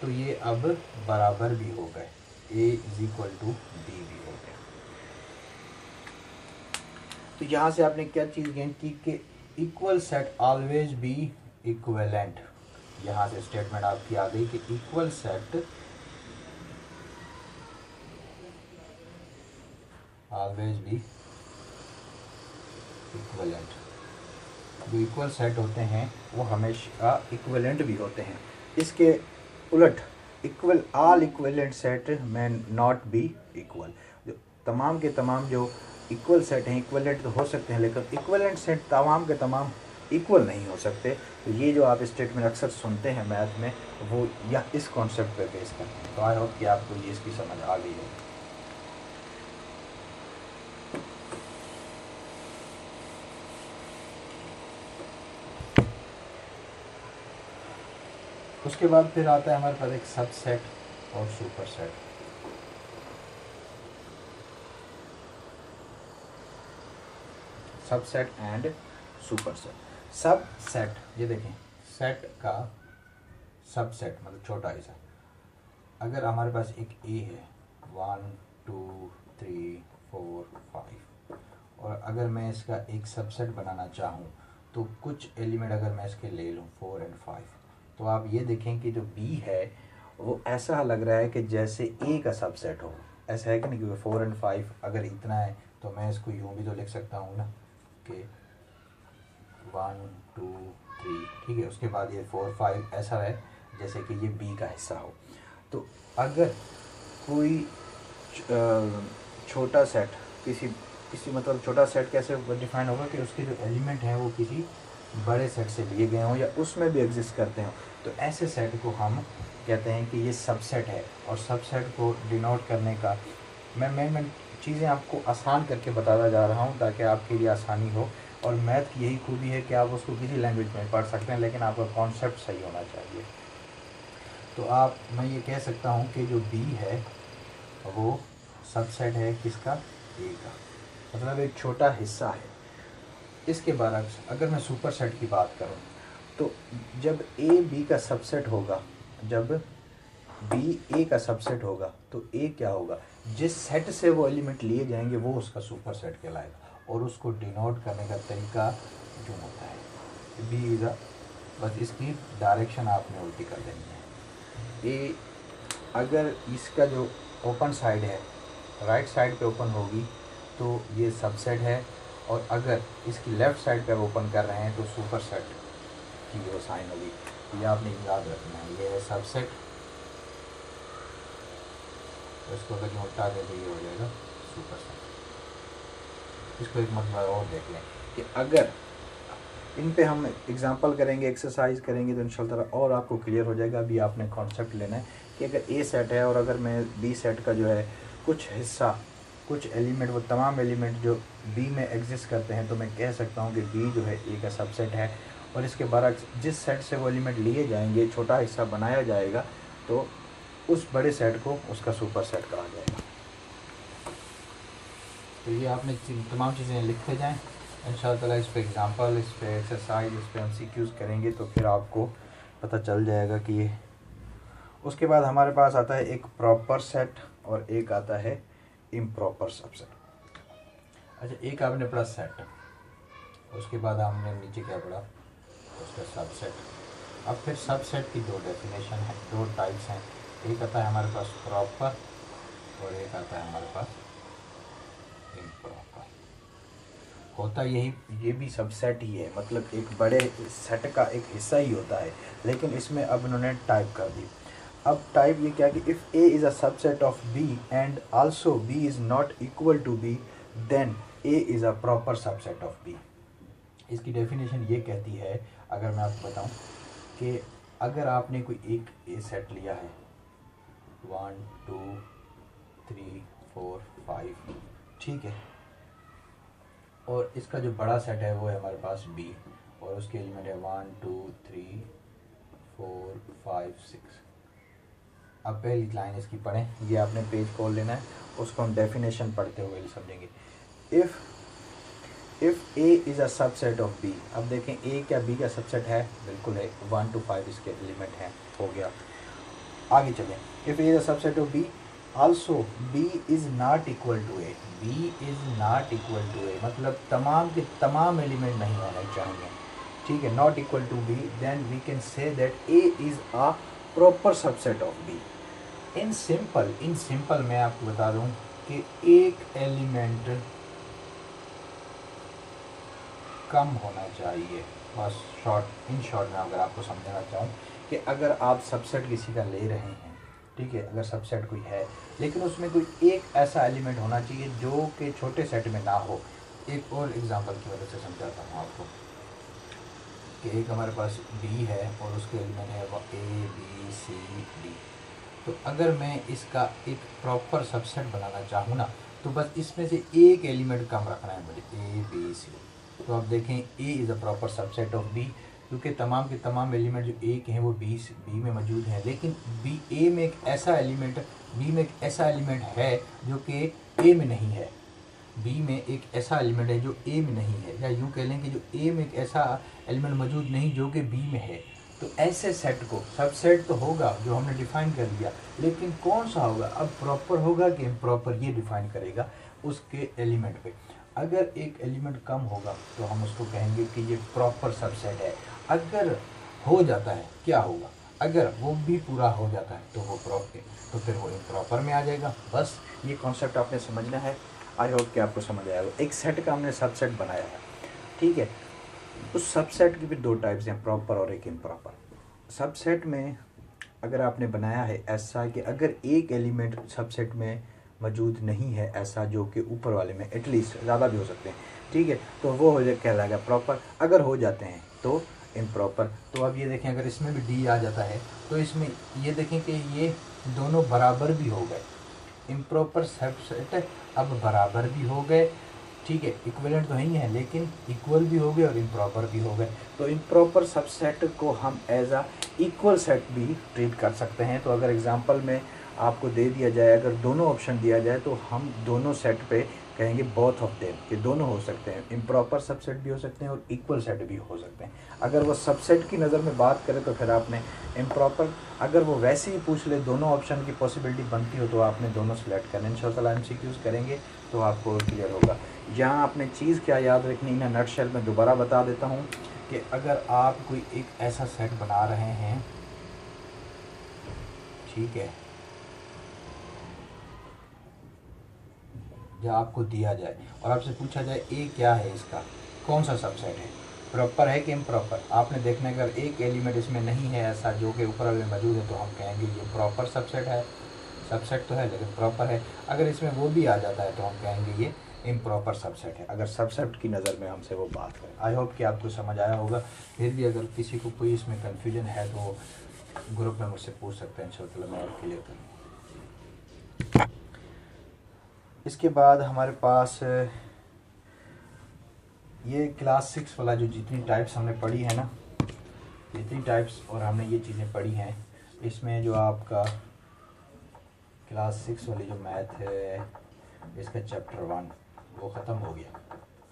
तो ये अब बराबर भी हो गए, A = B भी हो गया। तो यहाँ से आपने क्या चीज़ गेन की कि equal set always be equivalent. यहाँ से स्टेटमेंट आपकी आ गई कि equal set always be equivalent. जो इक्वल सेट होते हैं वो हमेशा इक्विवेलेंट भी होते हैं। इसके उलट ऑल इक्विवेलेंट सेट में नॉट बी इक्वल। जो तमाम के तमाम जो इक्वल सेट हैं इक्विवेलेंट तो हो सकते हैं, लेकिन इक्विवेलेंट सेट तमाम के तमाम इक्वल नहीं हो सकते। तो ये जो आप स्टेटमेंट अक्सर सुनते हैं मैथ में, वो या इस कॉन्सेप्ट पर बेस करते हैं। तो आई होप कि आपको ये इसकी समझ आ गई है। उसके बाद फिर आता है हमारे पास एक सबसेट और superset. Subset and superset. Subset, ये देखें, सेट का सबसेट मतलब छोटा हिस्सा। अगर हमारे पास एक ए है 1 2 3 4 5, और अगर मैं इसका एक सबसेट बनाना चाहूँ तो कुछ एलिमेंट अगर मैं इसके ले लूँ 4 और 5, तो आप ये देखें कि जो बी है वो ऐसा लग रहा है कि जैसे ए का सबसेट हो। ऐसा है कि नहीं, क्योंकि 4 और 5 अगर इतना है तो मैं इसको यूँ भी तो लिख सकता हूँ ना कि 1 2 3, ठीक है, उसके बाद ये 4 5 ऐसा है जैसे कि ये बी का हिस्सा हो। तो अगर कोई छोटा सेट किसी मतलब छोटा सेट कैसे डिफाइन होगा कि उसके जो एलिमेंट हैं वो किसी बड़े सेट से लिए गए हों या उसमें भी एग्जिस्ट करते हों, तो ऐसे सेट को हम कहते हैं कि ये सबसेट है। और सबसेट को डिनोट करने का मैं चीज़ें आपको आसान करके बताता जा रहा हूँ ताकि आपके लिए आसानी हो। और मैथ की यही खूबी है कि आप उसको किसी लैंग्वेज में पढ़ सकते हैं, लेकिन आपका कॉन्सेप्ट सही होना चाहिए। तो मैं ये कह सकता हूँ कि जो बी है वो सबसेट है किसका? ए का, मतलब एक छोटा हिस्सा है। इसके बाद अगर मैं सुपर सेट की बात करूं तो जब ए बी का सबसेट होगा, जब बी ए का सबसेट होगा तो ए क्या होगा? जिस सेट से वो एलिमेंट लिए जाएंगे वो उसका सुपर सेट कहलाएगा। और उसको डिनोट करने का तरीका जो होता है बी इज़ अ, बस इसकी डायरेक्शन आपने उल्टी कर देनी है। ए अगर इसका जो ओपन साइड है राइट साइड पे ओपन होगी तो ये सबसेट है, और अगर इसकी लेफ़्ट साइड पे ओपन कर रहे हैं तो सुपर सेट की वो साइन होगी। ये आपने याद रखना है, ये है सबसेट, तो इसको अगर यूँ उल्टा दे तो ये हो जाएगा सुपर सेट। इसको एक मतलब और देख लें कि अगर इन पे हम एग्जांपल करेंगे, एक्सरसाइज करेंगे तो इंशाल्लाह और आपको क्लियर हो जाएगा। अभी आपने कॉन्सेप्ट लेना है कि अगर ए सेट है और अगर मैं बी सेट का जो है कुछ हिस्सा, कुछ एलिमेंट, वो तमाम एलिमेंट जो बी में एग्जिस्ट करते हैं, तो मैं कह सकता हूँ कि बी जो है ए का सबसेट है। और इसके बरक्स जिस सेट से वो एलिमेंट लिए जाएंगे, छोटा हिस्सा बनाया जाएगा, तो उस बड़े सेट को उसका सुपर सेट कहा जाएगा। तो ये आपने तमाम चीज़ें लिखते जाएं इंशाअल्लाह। इस पे एग्जांपल, इस पे एक्सरसाइज, इस पे एमसीक्यूज़ करेंगे तो फिर आपको पता चल जाएगा कि ये। उसके बाद हमारे पास आता है एक प्रॉपर सेट और एक आता है इम्प्रॉपर सबसेट। अच्छा, एक आपने पढ़ा सेट, उसके बाद हमने नीचे क्या पढ़ा, उसका सबसेट। अब फिर सबसेट की दो डेफिनेशन है, दो टाइप्स हैं। एक आता है हमारे पास प्रॉपर और एक आता है हमारे पास इम्प्रॉपर। होता यही, ये भी सबसेट ही है, मतलब एक बड़े सेट का एक हिस्सा ही होता है, लेकिन इसमें अब उन्होंने टाइप कर दी। अब टाइप ये क्या कि if A is a subset of B and also B is not equal to B, then A is a proper subset of B. इसकी डेफिनेशन ये कहती है, अगर मैं आपको बताऊं कि अगर आपने कोई एक ए सेट लिया है 1 2 3 4 5, ठीक है, और इसका जो बड़ा सेट है वो है हमारे पास बी, और उसके एलिमेंट है 1 2 3 4 5 6। अब पहली लाइन इसकी पढ़ें, ये आपने पेज खोल लेना है, उसको हम डेफिनेशन पढ़ते हुए समझेंगे। If A is a subset of B, अब देखें ए क्या बी का सबसेट है, बिल्कुल है, 1 to 5 इसके एलिमेंट हैं, हो गया। आगे चलें, if A is a subset of B also B is not equal to A, B is not equal to A मतलब तमाम के तमाम एलिमेंट नहीं होने चाहिए, ठीक है, not equal to B, then we can say that A is a proper subset of B. In simple मैं आपको बता दूं कि एक एलिमेंट कम होना चाहिए, बस इन शॉर्ट में अगर आपको समझाना चाहूँ कि अगर आप सबसेट किसी का ले रहे हैं, ठीक है, अगर सबसेट कोई है लेकिन उसमें कोई एक ऐसा एलिमेंट होना चाहिए जो कि छोटे सेट में ना हो। एक और एग्जांपल की वजह से समझाता हूँ आपको कि एक हमारे पास बी है और उसके एलिमेंट है ए बी सी डी। तो अगर मैं इसका एक प्रॉपर सबसेट बनाना चाहूँ ना, तो बस इसमें से एक एलिमेंट कम रखना है मुझे, ए बी सी। तो आप देखें A is a proper subset of B, क्योंकि तमाम के तमाम एलिमेंट जो ए के हैं वो बी में मौजूद हैं, लेकिन बी में एक ऐसा एलिमेंट है जो कि ए में नहीं है। बी में एक ऐसा एलिमेंट है जो ए में नहीं है, या यूँ कह लें कि जो ए में एक ऐसा एलिमेंट मौजूद नहीं जो कि बी में है। तो ऐसे सेट को सबसेट तो होगा जो हमने डिफ़ाइन कर लिया, लेकिन कौन सा होगा, अब प्रॉपर होगा कि इम्प्रॉपर, ये डिफ़ाइन करेगा उसके एलिमेंट पे। अगर एक एलिमेंट कम होगा तो हम उसको कहेंगे कि ये प्रॉपर सबसेट है। अगर हो जाता है क्या होगा, अगर वो भी पूरा हो जाता है तो वो प्रॉपर, तो फिर वो इम्प्रॉपर में आ जाएगा। बस ये कॉन्सेप्ट आपने समझना है। आई होप कि आपको समझ आएगा। एक सेट का हमने सबसेट बनाया है, ठीक है, उस सबसेट की भी दो टाइप्स हैं, प्रॉपर और एक इम्प्रॉपर। सबसेट में अगर आपने बनाया है ऐसा कि अगर एक एलिमेंट सबसेट में मौजूद नहीं है, ऐसा जो कि ऊपर वाले में एटलीस्ट, ज़्यादा भी हो सकते हैं, ठीक है, तो वो हो जाए कहलाएगा प्रॉपर। अगर हो जाते हैं तो इम्प्रॉपर। तो अब ये देखें, अगर इसमें भी डी आ जाता है तो इसमें ये देखें कि ये दोनों बराबर भी हो गए, इम्प्रॉपर सबसेट अब बराबर भी हो गए, ठीक है, इक्विवेलेंट तो नहीं है लेकिन इक्वल भी हो गए और इम्प्रॉपर भी हो गए। तो इम्प्रॉपर सबसेट को हम एज आ इक्वल सेट भी ट्रीट कर सकते हैं। तो अगर एग्जांपल में आपको दे दिया जाए, अगर दोनों ऑप्शन दिया जाए तो हम दोनों सेट पे कहेंगे बोथ ऑफ देम, कि दोनों हो सकते हैं, इम्प्रॉपर सबसेट भी हो सकते हैं और इक्वल सेट भी हो सकते हैं। अगर वो सबसेट की नज़र में बात करें तो फिर आपने इम्प्रॉपर, अगर वो वैसे ही पूछ ले दोनों ऑप्शन की पॉसिबिलिटी बनती हो तो आपने दोनों सेलेक्ट करना। इंशाअल्लाह एमसीक्यूज़ करेंगे तो आपको क्लियर होगा। यहाँ आपने चीज़ क्या याद रखनी है, नटशेल में दोबारा बता देता हूँ कि अगर आप कोई एक ऐसा सेट बना रहे हैं, ठीक है, जो आपको दिया जाए और आपसे पूछा जाए ए क्या है, इसका कौन सा सबसेट है, प्रॉपर है कि इम्प्रॉपर, आपने देखना है अगर एक एलिमेंट इसमें नहीं है ऐसा जो कि ऊपर वाले में मौजूद है तो हम कहेंगे ये प्रॉपर सबसेट है, सबसेट तो है लेकिन प्रॉपर है। अगर इसमें वो भी आ जाता है तो हम कहेंगे ये इम्प्रॉपर सबसेट है, अगर सबसेट की नज़र में हमसे वो बात करें। आई होप कि आपको समझ आया होगा। फिर भी अगर किसी को कोई इसमें कन्फ्यूजन है तो ग्रुप में मुझसे पूछ सकते हैं, इंशाअल्लाह मैं और क्लियर करूँ। इसके बाद हमारे पास ये क्लास 6 वाला जो जितनी टाइप्स हमने पढ़ी है ना, जितनी टाइप्स और हमने ये चीज़ें पढ़ी हैं, इसमें जो आपका क्लास 6 वाली जो मैथ है इसका चैप्टर 1 वो ख़त्म हो गया,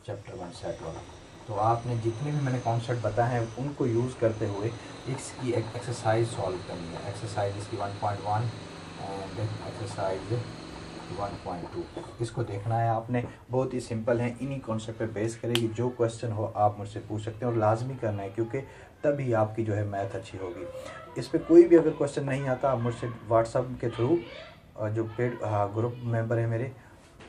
चैप्टर 1 सेट वाला। तो आपने जितने भी मैंने कॉन्सेप्ट बताए हैं उनको यूज़ करते हुए इसकी एक एक्सरसाइज सॉल्व करनी है। एक्सरसाइज इसकी 1.1 एंड एक्सरसाइज 1.2 इसको देखना है आपने। बहुत ही सिंपल है, इन्हीं कॉन्सेप्ट पे बेस करेगी, जो क्वेश्चन हो आप मुझसे पूछ सकते हैं और लाजमी करना है क्योंकि तभी आपकी जो है मैथ अच्छी होगी। इस पर कोई भी अगर क्वेश्चन नहीं आता आप मुझसे व्हाट्सअप के थ्रू जो पेड ग्रुप मेंबर है मेरे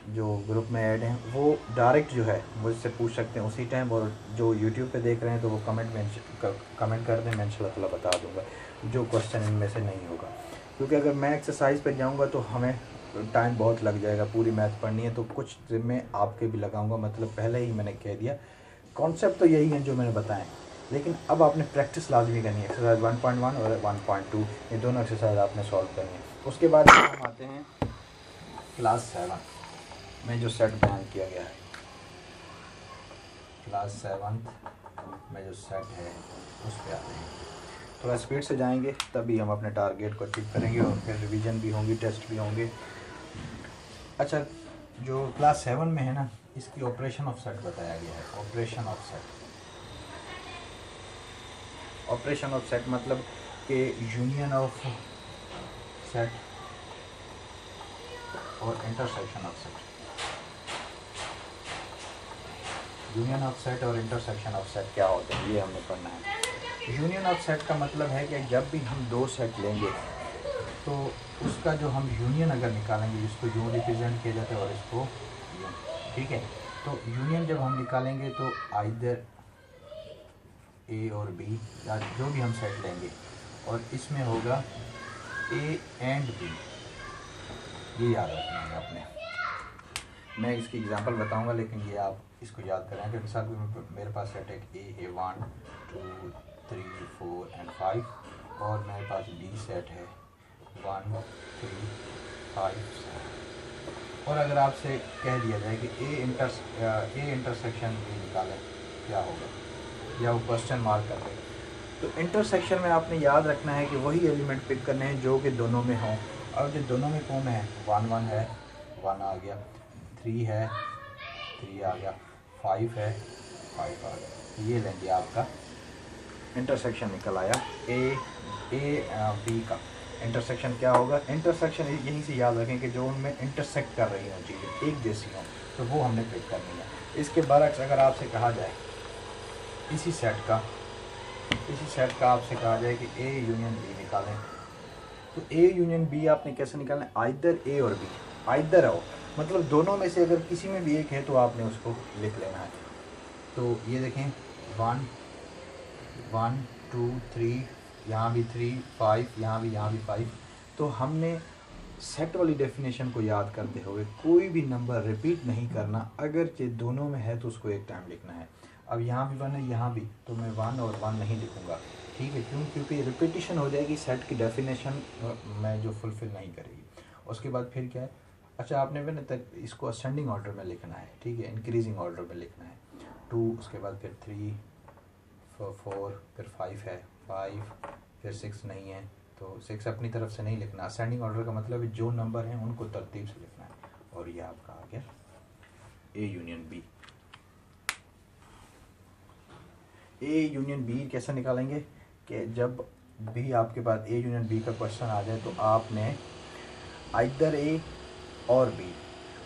जो ग्रुप में ऐड हैं वो डायरेक्ट जो है मुझसे पूछ सकते हैं उसी टाइम, और जो यूट्यूब पे देख रहे हैं तो वो कमेंट कर दें, मैं इंशाल्लाह बता दूंगा जो क्वेश्चन इनमें से नहीं होगा। क्योंकि अगर मैं एक्सरसाइज पे जाऊंगा तो हमें टाइम बहुत लग जाएगा, पूरी मैथ पढ़नी है तो कुछ जिम्मे आपके भी लगाऊंगा। मतलब पहले ही मैंने कह दिया कॉन्सेप्ट तो यही है जो मैंने बताएं, लेकिन अब आपने प्रैक्टिस लाजमी करनी है। एक्सरसाइज 1.1 और 1.2 ये दोनों एक्सरसाइज आपने सॉल्व करनी है। उसके बाद हम आते हैं क्लास 7 में जो सेट बयान किया गया है। क्लास 7 में जो सेट है उस पर आते हैं, थोड़ा स्पीड से जाएंगे तभी हम अपने टारगेट को अचीव करेंगे और फिर रिवीजन भी होंगी, टेस्ट भी होंगे। अच्छा, जो क्लास 7 में है ना इसकी ऑपरेशन ऑफ सेट बताया गया है। Operation of set, operation of set मतलब कि यूनियन ऑफ सेट और intersection of set. Union of set और इंटरसेक्शन ऑफ सेट क्या होते हैं ये हमने पढ़ना है। यूनियन ऑफ सेट का मतलब है कि जब भी हम दो सेट लेंगे तो उसका जो हम यूनियन अगर निकालेंगे, इसको यूँ रिप्रेजेंट किया जाता है और इसको यूँ, ठीक है। तो यूनियन जब हम निकालेंगे तो आइदर ए और बी या जो भी हम सेट लेंगे और इसमें होगा ए एंड बी, ये याद रखना है आपने। मैं इसकी एग्जांपल बताऊंगा लेकिन ये आप इसको याद करें कि मिसाल मेरे पास सेट है ए है 1 2 3 4 एंड 5 और मेरे पास बी सेट है 1 3 5 7। और अगर आपसे कह दिया जाए कि ए इंटरसेक्शन बी निकालें क्या होगा, या वो क्वेश्चन मार्क कर दे, तो इंटरसेक्शन में आपने याद रखना है कि वही एलिमेंट पिक करने हैं जो कि दोनों में हों। और जो दोनों में कौन है, 1 1 है 1 आ गया, 3 है 3 आ गया, 5 है 5 आ गया। ये लेंगे आपका इंटरसेक्शन निकल आया ए बी का। इंटरसेक्शन क्या होगा, इंटरसेक्शन यहीं से याद रखें कि जो उनमें इंटरसेक्ट कर रही हों चीज़ें एक जैसी हों तो वो हमने पिक करनी है। इसके बरक्स अगर आपसे कहा जाए इसी सेट का आपसे कहा जाए कि ए यूनियन बी निकालें, तो ए यूनियन बी आपने कैसे निकालना है, आइदर ए और बी, आइदर हो मतलब दोनों में से अगर किसी में भी एक है तो आपने उसको लिख लेना है। तो ये देखें 1 1 2 3, यहाँ भी 3 5, यहाँ भी 5। तो हमने सेट वाली डेफिनेशन को याद करते हुए कोई भी नंबर रिपीट नहीं करना, अगर ये दोनों में है तो उसको एक टाइम लिखना है। अब यहाँ भी 1 है यहाँ भी, तो मैं 1 और 1 नहीं लिखूँगा, ठीक है, क्योंकि रिपीटिशन हो जाएगी, सेट की डेफिनेशन में जो फुलफिल नहीं करेगी। उसके बाद फिर क्या है, अच्छा आपने मैंने तक इसको असेंडिंग ऑर्डर में लिखना है, ठीक है, इंक्रीजिंग ऑर्डर में लिखना है। 2 उसके बाद फिर 3 4 फिर 5 है 5 फिर 6 नहीं है तो 6 अपनी तरफ से नहीं लिखना। असेंडिंग ऑर्डर का मतलब है जो नंबर हैं उनको तरतीब से लिखना है। और ये आपका आ गया A union B. A union B कैसे निकालेंगे कि जब भी आपके पास ए यूनियन बी का क्वेश्चन आ जाए तो आपने आइदर ए और बी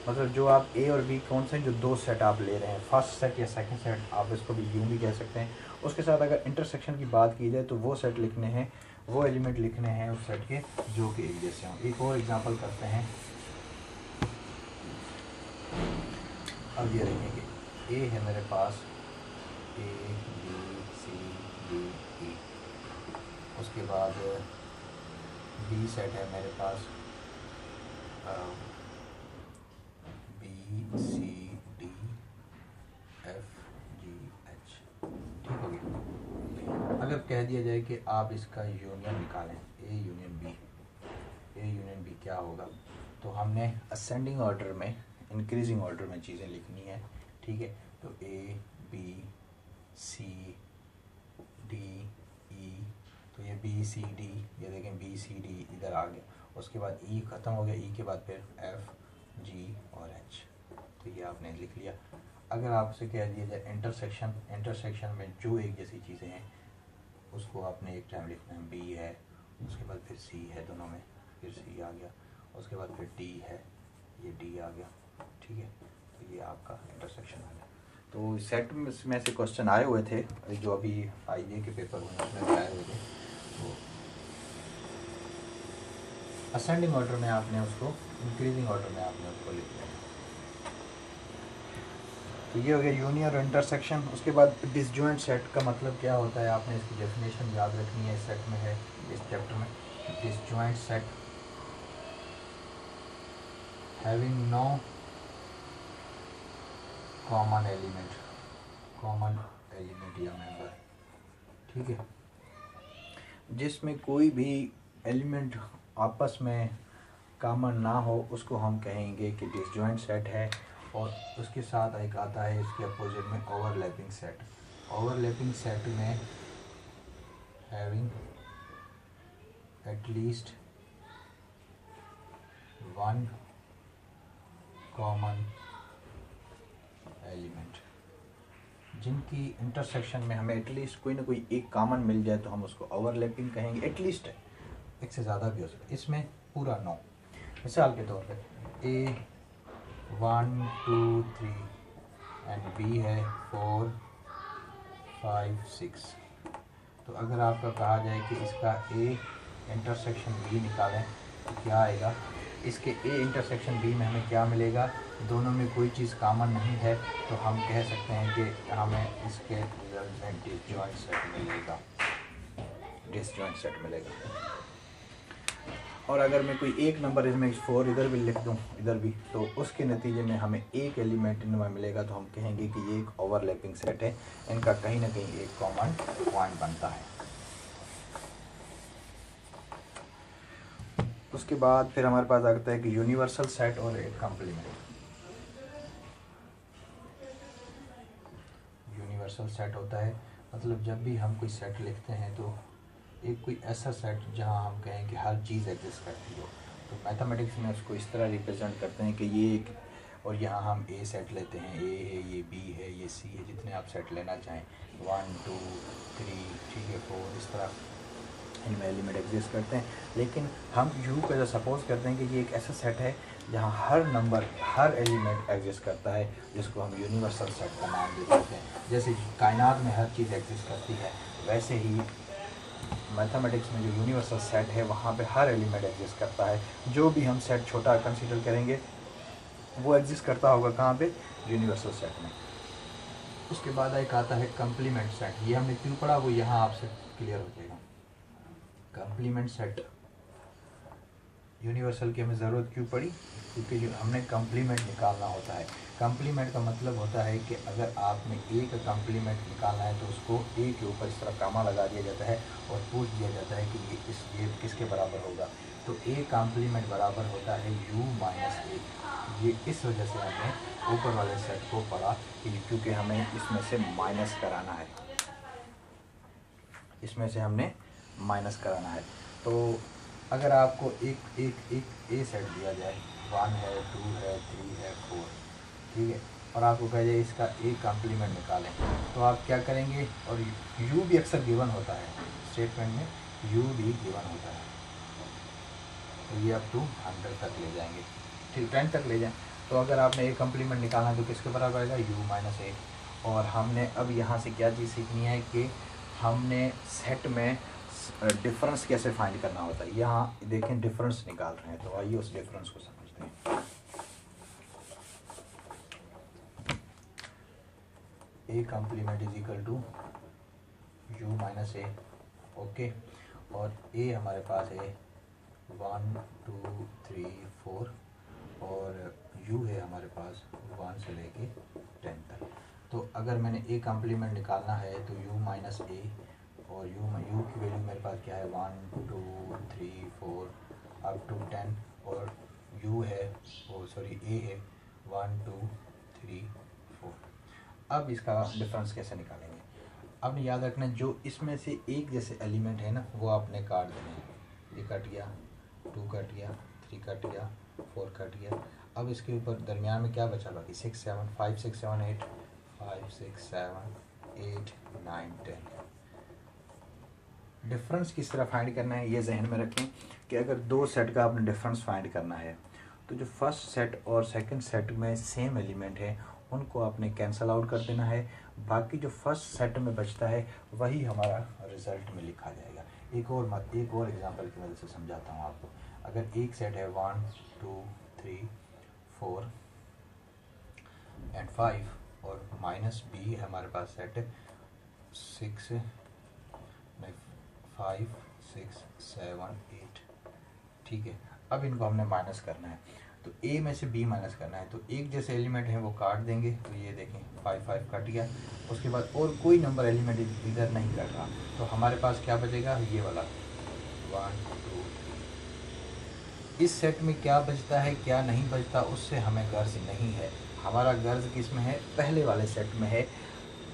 मतलब जो आप ए और बी कौन से जो दो सेट आप ले रहे हैं, फर्स्ट सेट या सेकंड सेट, आप इसको भी यूँ भी कह सकते हैं। उसके साथ अगर इंटरसेक्शन की बात की जाए तो वो सेट लिखने हैं, वो एलिमेंट लिखने हैं उस सेट के जो कि एक जैसे हों। एक और एग्जांपल करते हैं। अब ये देखें कि ए है मेरे पास, ए बी सी डी ई, उसके बाद बी सेट है मेरे पास B C D F G H, ठीक हो गया। अगर कह दिया जाए कि आप इसका यूनियन निकालें, A union B, A union B क्या होगा, तो हमने असेंडिंग ऑर्डर में, इंक्रीजिंग ऑर्डर में चीज़ें लिखनी है, ठीक है। तो ए बी सी डी ई, तो ये बी सी डी, ये देखें बी सी डी इधर आ गया, उसके बाद ई ख़त्म हो गया, ई के बाद फिर एफ जी और एच, तो ये आपने लिख लिया। अगर आपसे कह दिया जाए इंटरसेक्शन, इंटरसेक्शन में जो एक जैसी चीज़ें हैं उसको आपने एक टाइम लिखना है, बी है, उसके बाद फिर सी है, दोनों में फिर सी आ गया, उसके बाद फिर डी है, ये डी आ गया, ठीक है। तो ये आपका इंटरसेक्शन आ गया। तो सेट में से क्वेश्चन आए हुए थे जो अभी आईए के पेपर में उसमें आए हुए थे, तो असेंडिंग ऑर्डर में आपने उसको, इंक्रीजिंग ऑर्डर में आपने उसको लिख लिया। तो ये हो गया यूनियन और इंटरसेक्शन। उसके बाद डिसजॉइंट सेट का मतलब क्या होता है, आपने इसकी डेफिनेशन याद रखनी है, इस सेट में है, इस चैप्टर में। Disjoint set having no common element, common element या मेंबर, ठीक है, जिसमें कोई भी एलिमेंट आपस में कॉमन ना हो, उसको हम कहेंगे कि डिसजॉइंट सेट है। और उसके साथ एक आता है इसके अपोजिट में ओवरलैपिंग सेट। ओवरलैपिंग सेट में having at least one common element, जिनकी इंटरसेक्शन में हमें एटलीस्ट कोई ना कोई एक कॉमन मिल जाए तो हम उसको ओवरलैपिंग कहेंगे। एटलीस्ट है, एक से ज़्यादा भी हो सकता है, इसमें पूरा नो। मिसाल के तौर पे ए 1 2 3 एंड बी है 4 5 6, तो अगर आपका कहा जाए कि इसका ए इंटरसेक्शन बी निकालें तो क्या आएगा, इसके ए इंटरसेक्शन बी में हमें क्या मिलेगा, दोनों में कोई चीज़ कॉमन नहीं है, तो हम कह सकते हैं कि हमें इसके रिजल्ट में डिसजॉइंट सेट मिलेगा, डिसजॉइंट सेट मिलेगा। और अगर मैं कोई एक नंबर इसमें 4 इधर भी लिख दूं, इधर भी, तो उसके नतीजे में हमें एक एलिमेंट इनमें मिलेगा, तो हम कहेंगे कि ये एक ओवरलैपिंग सेट है, इनका कहीं ना कहीं एक कॉमन पॉइंट बनता है। उसके बाद फिर हमारे पास आता है कि यूनिवर्सल सेट और एक कॉम्प्लीमेंट। यूनिवर्सल सेट होता है मतलब जब भी हम कोई सेट लिखते हैं तो एक कोई ऐसा सेट जहां हम कहें कि हर चीज़ एग्जिस्ट करती हो, तो मैथमेटिक्स में उसको इस तरह रिप्रेजेंट करते हैं कि ये एक, और यहाँ हम ए सेट लेते हैं, ए है, ये बी है, ये सी है, जितने आप सेट लेना चाहें, 1 2 3, ठीक है, 4, इस तरह इनमें एलिमेंट एग्जिस्ट करते हैं। लेकिन हम यूँ का सपोज करते हैं कि ये एक ऐसा सेट है जहाँ हर नंबर, हर एलिमेंट एग्जिस्ट करता है, जिसको हम यूनिवर्सल सेट का नाम दे देते हैं। जैसे कायनात में हर चीज़ एग्जिस्ट करती है, वैसे ही मैथमेटिक्स में जो यूनिवर्सल सेट है वहाँ पे हर एलिमेंट एग्जिस्ट करता है। जो भी हम सेट छोटा कंसीडर करेंगे वो एग्जिस्ट करता होगा कहाँ पे, यूनिवर्सल सेट में। उसके बाद एक आता है कम्प्लीमेंट सेट, ये हमने क्यों पढ़ा वो यहाँ आपसे क्लियर हो जाएगा। कम्प्लीमेंट सेट यूनिवर्सल की हमें ज़रूरत क्यों पड़ी, क्योंकि जो हमने कम्प्लीमेंट निकालना होता है। कम्प्लीमेंट का मतलब होता है कि अगर आपने ए का कम्प्लीमेंट निकालना है तो उसको ए के ऊपर इस तरह कामा लगा दिया जाता है और पूछ दिया जाता है कि ये किसके बराबर होगा, तो ए कम्प्लीमेंट बराबर होता है u माइनस ए। ये इस वजह से हमने ऊपर वाले सेट को पढ़ा क्योंकि हमें इसमें से माइनस कराना है, इसमें से हमने माइनस कराना है। तो अगर आपको एक एक एक ए सेट दिया जाए, 1 है, 2 है, 3 है, 4, ठीक है, और आपको कहा जाए इसका एक कॉम्प्लीमेंट निकालें, तो आप क्या करेंगे, और यू भी अक्सर गिवन होता है स्टेटमेंट में, यू भी गिवन होता है, तो ये अप टू 100 तक ले जाएंगे, ठीक 10 तक ले जाएं। तो अगर आपने ए कम्प्लीमेंट निकालना है तो किसके बराबर आएगा, u माइनस ए। और हमने अब यहाँ से क्या चीज़ सीखनी है कि हमने सेट में डिफरेंस कैसे फाइंड करना होता है। यहाँ देखें डिफरेंस निकाल रहे हैं, तो आइए उस डिफरेंस को समझते हैं। A complement is equal to u minus A, okay. और ए हमारे पास है 1 2 3 4 और u है हमारे पास 1 से लेके 10 तक। तो अगर मैंने ए कम्प्लीमेंट निकालना है तो u माइनस ए, और u की वैल्यू मेरे पास क्या है 1 2 3 4 अप टू 10, और u है ए है 1 2 3 4। अब इसका डिफरेंस कैसे निकालेंगे। आपने याद रखना जो इसमें से एक जैसे एलिमेंट है ना वो आपने काट देने हैं। ये कट गया, 2 कट गया, 3 कट गया, 4 कट गया। अब इसके ऊपर दरमियान में क्या बचा बाकी 6 7 5 6 7 8 5 6 7 8 9 10। डिफरेंस किस तरह फाइंड करना है ये जहन में रखें कि अगर दो सेट का आपने डिफरेंस फाइंड करना है तो जो फर्स्ट सेट और सेकंड सेट में सेम एलिमेंट है उनको आपने कैंसल आउट कर देना है। बाकी जो फर्स्ट सेट में बचता है वही हमारा रिजल्ट में लिखा जाएगा। एक और एग्जांपल की मदद से समझाता हूँ आपको। अगर एक सेट है 1 2 3 4 एंड 5 और माइनस बी है हमारे पास सेट 6 5 6 7 8, ठीक है। अब इनको हमने माइनस करना है तो ए में से बी माइनस करना है। तो एक जैसे एलिमेंट है वो काट देंगे, तो ये देखें 5 5 कट गया। उसके बाद और कोई नंबर एलिमेंट इधर नहीं कट रहा, तो हमारे पास क्या बचेगा ये वाला 1 2 3। इस सेट में क्या बचता है क्या नहीं बचता उससे हमें गर्ज नहीं है। हमारा गर्ज किस में है, पहले वाले सेट में है।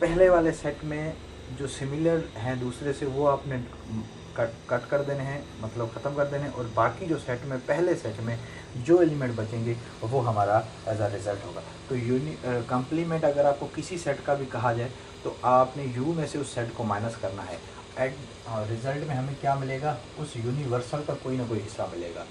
पहले वाले सेट में जो सिमिलर हैं दूसरे से वो आपने कट कर देने हैं, मतलब ख़त्म कर देने हैं। और बाकी जो सेट में पहले सेट में जो एलिमेंट बचेंगे वो हमारा एज अ रिज़ल्ट होगा। तो कम्प्लीमेंट अगर आपको किसी सेट का भी कहा जाए तो आपने यू में से उस सेट को माइनस करना है। एट रिज़ल्ट में हमें क्या मिलेगा, उस यूनिवर्सल का कोई ना कोई हिस्सा मिलेगा।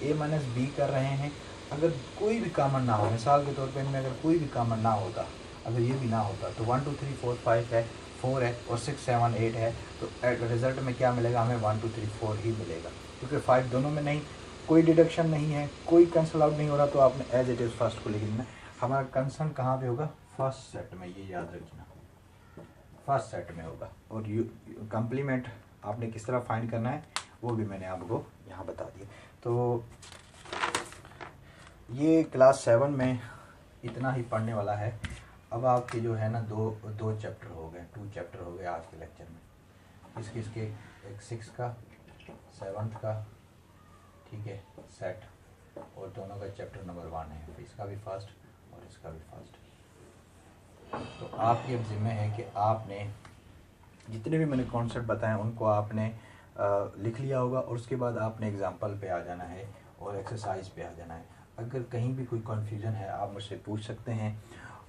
ए माइनस बी कर रहे हैं, अगर कोई भी कॉमन ना हो, मिसाल के तौर पर इनमें अगर कोई भी कॉमन ना होता, अगर ये भी ना होता तो 1 2 3 4 5 है, 4 है और 6 7 8 है, तो रिज़ल्ट में क्या मिलेगा हमें 1 2 3 4 ही मिलेगा। क्योंकि 5 दोनों में नहीं, कोई डिडक्शन नहीं है, कोई कैंसिल आउट नहीं हो रहा, तो आपने एज इट इज़ फर्स्ट को लिख देना। हमारा कंसर्न कहाँ पे होगा, फर्स्ट सेट में, ये याद रखना फर्स्ट सेट में होगा। और कम्प्लीमेंट आपने किस तरह फाइंड करना है वो भी मैंने आपको यहाँ बता दिया। तो ये क्लास 7 में इतना ही पढ़ने वाला है। अब आपके जो है ना दो चैप्टर हो गए, 2 चैप्टर हो गए आज के लेक्चर में। इसके एक 6 का 7th का, ठीक है, सेट, और दोनों का चैप्टर नंबर 1 है, इसका भी फर्स्ट और इसका भी फर्स्ट। तो आपके अब जिम्मे है कि आपने जितने भी मैंने कॉन्सेप्ट बताए उनको आपने लिख लिया होगा, और उसके बाद आपने एग्जाम्पल पे आ जाना है और एक्सरसाइज पे आ जाना है। अगर कहीं भी कोई कन्फ्यूज़न है आप मुझसे पूछ सकते हैं,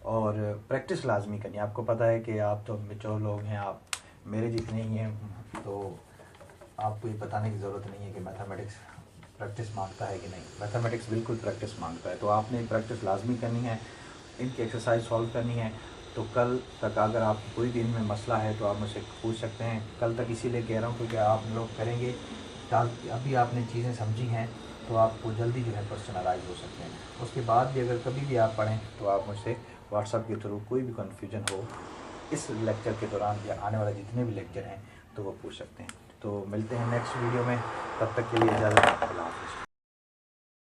और प्रैक्टिस लाजमी करनी है। आपको पता है कि आप तो मेच्योर लोग हैं, आप मेरे जितने ही हैं, तो आपको ये बताने की ज़रूरत नहीं है कि मैथमेटिक्स प्रैक्टिस मांगता है कि नहीं। मैथमेटिक्स बिल्कुल प्रैक्टिस मांगता है, तो आपने प्रैक्टिस लाजमी करनी है, इनकी एक्सरसाइज सॉल्व करनी है। तो कल तक अगर आपको कोई भी इनमें मसला है तो आप मुझसे पूछ सकते हैं। कल तक इसीलिए कह रहा हूँ क्योंकि आप लोग करेंगे, अभी आपने चीज़ें समझी हैं तो आपको जल्दी जो है पर्सनलाइज हो सकते हैं। उसके बाद भी अगर कभी भी आप पढ़ें तो आप मुझसे व्हाट्सएप के थ्रू कोई भी कन्फ्यूजन हो इस लेक्चर के दौरान या आने वाले जितने भी लेक्चर हैं तो वो पूछ सकते हैं। तो मिलते हैं नेक्स्ट वीडियो में, तब तक के लिए इजाज़त।